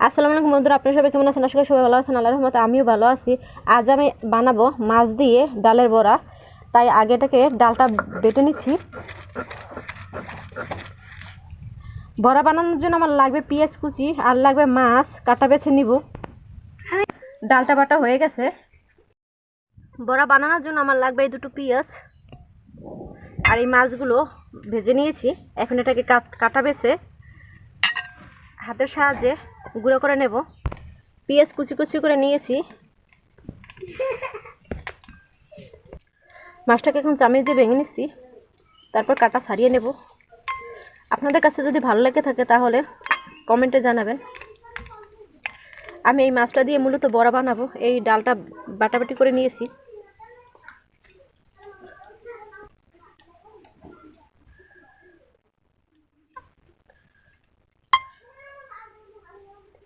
আসসালামু আলাইকুম বন্ধুরা, আপনারা সবাই কেমন আছেন? আশা করি সবাই ভালো আছেন। আল্লাহর রহমতে আমিও ভালো আছি। আজ আমি বানাবো মাছ দিয়ে ডালের বড়া। তাই আগেটাকে ডালটা বেটে নিচ্ছি। বড়া বানানোর জন্য আমার লাগবে পেঁয়াজ কুচি আর লাগবে মাছ কাটা বেছে নিব। ডালটা বাটা হয়ে গেছে। বড়া বানানোর জন্য আমার লাগবে এই দুটো পেঁয়াজ আর এই মাছগুলো ভেজে নিয়েছি। এখন এটাকে কাটা বেছে হাতের সাহায্যে গুঁড়ো করে নেব। পেঁয়াজ কুচি কুচি করে নিয়েছি। মাছটাকে এখন চামচ দিয়ে ভেঙে নিচ্ছি, তারপর কাটা ছাড়িয়ে নেব। আপনাদের কাছে যদি ভালো লেগে থাকে তাহলে কমেন্টে জানাবেন। আমি এই মাছটা দিয়ে মূলত বড়া বানাবো। এই ডালটা বাটাবাটি করে নিয়েছি।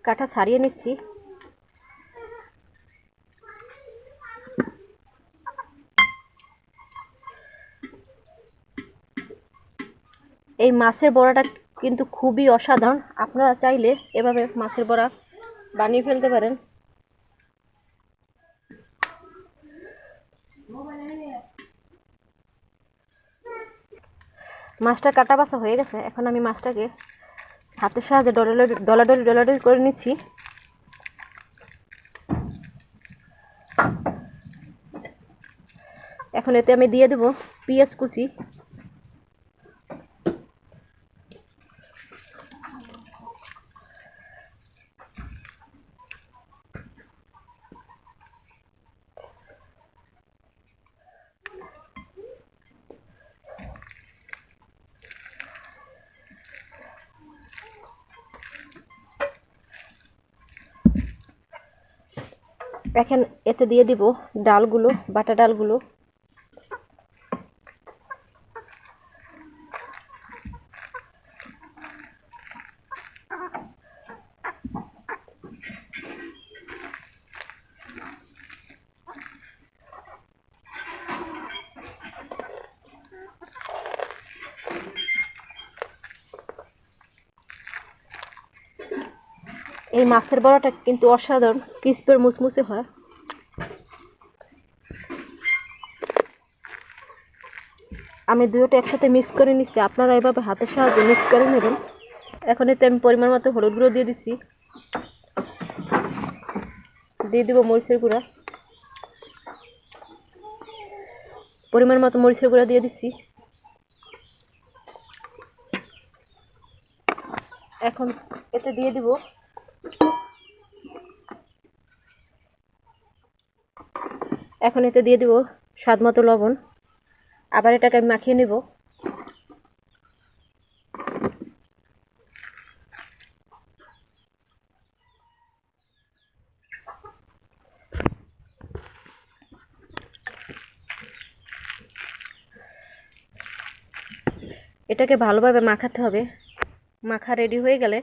কাটা ছাড়িয়ে নিচ্ছি। এই মাছের বড়াটা কিন্তু খুবই অসাধারণ। আপনারা চাইলে এভাবে মাছের বড়া বানিয়ে ফেলতে পারেন। মাছটা কাটা বাছা হয়ে গেছে। এখন আমি মাছটাকে হাতের সাহায্যে ডলাডলি করে নিচ্ছি। এখন এতে আমি দিয়ে দেব পেঁয়াজ কুচি, এখন এতে দিয়ে দিব ডালগুলো, বাটা ডালগুলো। এই মাছের বড়াটা কিন্তু অসাধারণ ক্রিস্পি মুচমুচে হয়। আমি দুটোটা একসাথে মিক্স করে নিচ্ছি। আপনারা এভাবে হাতের সাহায্যে মিক্স করে নেবেন। এখন এতে আমি পরিমাণ মতো হলুদ গুঁড়ো দিয়ে দিচ্ছি। দিয়ে দিব মরিচের গুঁড়া, পরিমাণ মতো মরিচের গুঁড়া দিয়ে দিচ্ছি। এখন এতে দিয়ে দিব স্বাদ মতো লবণ। আবার এটাকে আমি মাখিয়ে নেব। এটাকে ভালোভাবে মাখাতে হবে। মাখা রেডি হয়ে গেলে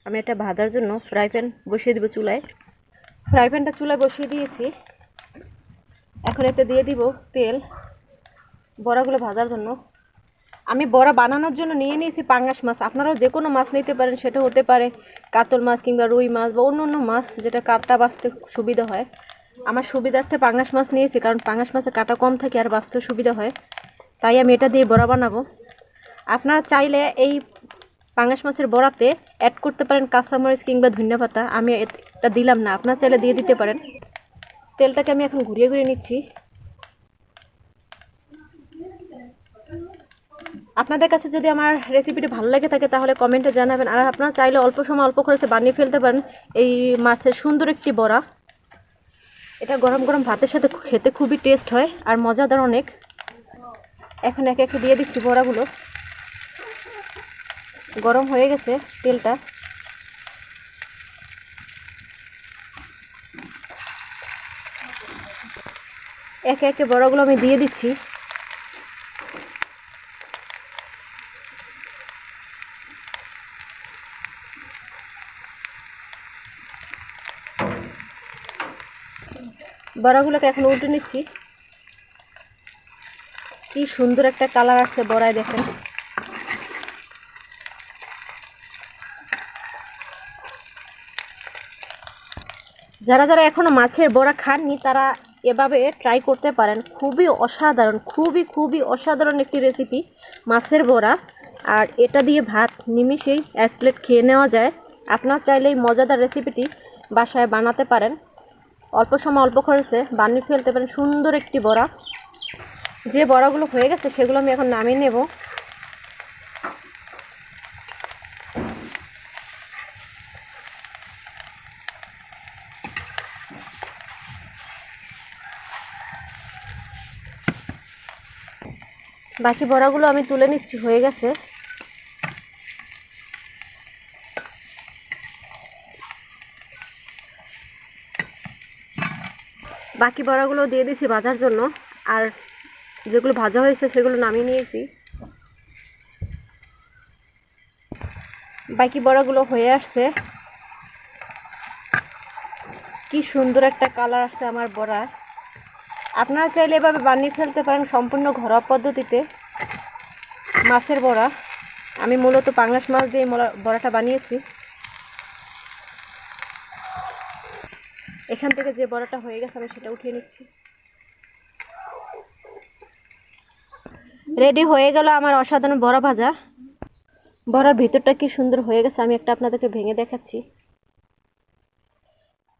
আমি এটা ভাজার জন্য ফ্রাই প্যান বসিয়ে দিব চুলায়। ফ্রাই প্যানটা চুলায় বসিয়ে দিয়েছি। এখন এতে দিয়ে দিব তেল বড়াগুলো ভাজার জন্য। আমি বড়া বানানোর জন্য নিয়ে নিয়েছি পাঙ্গাস মাছ। আপনারাও যে কোনো মাছ নিতে পারেন, সেটা হতে পারে কাতল মাছ কিংবা রুই মাছ বা অন্য অন্য মাছ, যেটা কাটা বাছতে সুবিধা হয়। আমার সুবিধার্থে পাঙ্গাস মাছ নিয়েছি, কারণ পাঙ্গাস মাছের কাটা কম থাকে আর বাছতে সুবিধা হয়। তাই আমি এটা দিয়ে বড়া বানাবো। আপনারা চাইলে এই পাঙ্গাস মাছের বড়াতে অ্যাড করতে পারেন কাঁচামরিচ কিংবা ধনিয়া পাতা। আমি এটা দিলাম না, আপনারা চাইলে দিয়ে দিতে পারেন। তেলটাকে আমি এখন ঘুরিয়ে ঘুরিয়ে নিচ্ছি। আপনাদের কাছে যদি আমার রেসিপিটি ভালো লেগে থাকে তাহলে কমেন্টে জানাবেন। আর আপনারা চাইলে অল্প সময় অল্প খরচে বানিয়ে ফেলতে পারেন এই মাছের সুন্দর একটি বড়া। এটা গরম গরম ভাতের সাথে খেতে খুবই টেস্ট হয় আর মজাদার অনেক। এখন একে একে দিয়ে দিচ্ছি বড়াগুলো। গরম হয়ে গেছে তেলটা। একে একে বড়াগুলো আমি দিয়ে দিচ্ছি। বড়াগুলোকে এখন উল্টে নিচ্ছি। কি সুন্দর একটা কালার আসছে বড়ায়, দেখেন। যারা যারা এখনো মাছের বড়া খাননি তারা এভাবে ট্রাই করতে পারেন। খুবই অসাধারণ, খুবই খুবই অসাধারণ একটি রেসিপি মাছের বড়া। আর এটা দিয়ে ভাত নিমিষেই 1 প্লেট খেয়ে নেওয়া যায়। আপনারা চাইলে এই মজাদার রেসিপিটি বাসায় বানাতে পারেন। অল্প সময় অল্প খরচে বানিয়ে ফেলতে পারেন সুন্দর একটি বড়া। যে বড়াগুলো হয়ে গেছে সেগুলো আমি এখন নামিয়ে নেব। বাকি বড়াগুলো আমি তুলে নিচ্ছি, হয়ে গেছে। বাকি বড়াগুলো দিয়ে দিয়েছি ভাজার জন্য, আর যেগুলো ভাজা হয়েছে সেগুলো নামিয়ে নিয়েছি। বাকি বড়াগুলো হয়ে আসছে। কি সুন্দর একটা কালার আসছে আমার বড়া। আপনারা চাইলে এভাবে বানিয়ে ফেলতে পারেন সম্পূর্ণ ঘরোয়া পদ্ধতিতে মাছের বড়া। আমি মূলত পাঙ্গাস মাছ দিয়ে বড়াটা বানিয়েছি। এখান থেকে যে বড়াটা হয়ে গেছে আমি সেটা উঠিয়ে নিচ্ছি। রেডি হয়ে গেল আমার অসাধারণ বড়া ভাজা। বড়ার ভিতরটা কি সুন্দর হয়ে গেছে, আমি একটা আপনাদেরকে ভেঙে দেখাচ্ছি।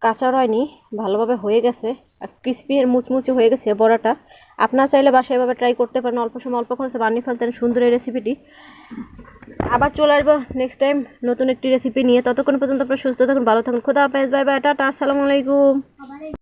কাঁচা হয়নি, ভালোভাবে হয়ে গেছে আর ক্রিস্পি এর মুচমুচে হয়ে গেছে বড়াটা। আপনারা চাইলে বাসায় এভাবে ট্রাই করতে পারেন, অল্প সময় অল্প খরচে বানিয়ে ফেলতেন সুন্দর এই রেসিপিটি। আবার চলে আসবো নেক্সট টাইম নতুন একটি রেসিপি নিয়ে। ততক্ষণ পর্যন্ত আপনারা সুস্থ থাকুন, ভালো থাকুন। খোদা হাফেজ, বাই বাই, টাটা, আসসালামু আলাইকুম।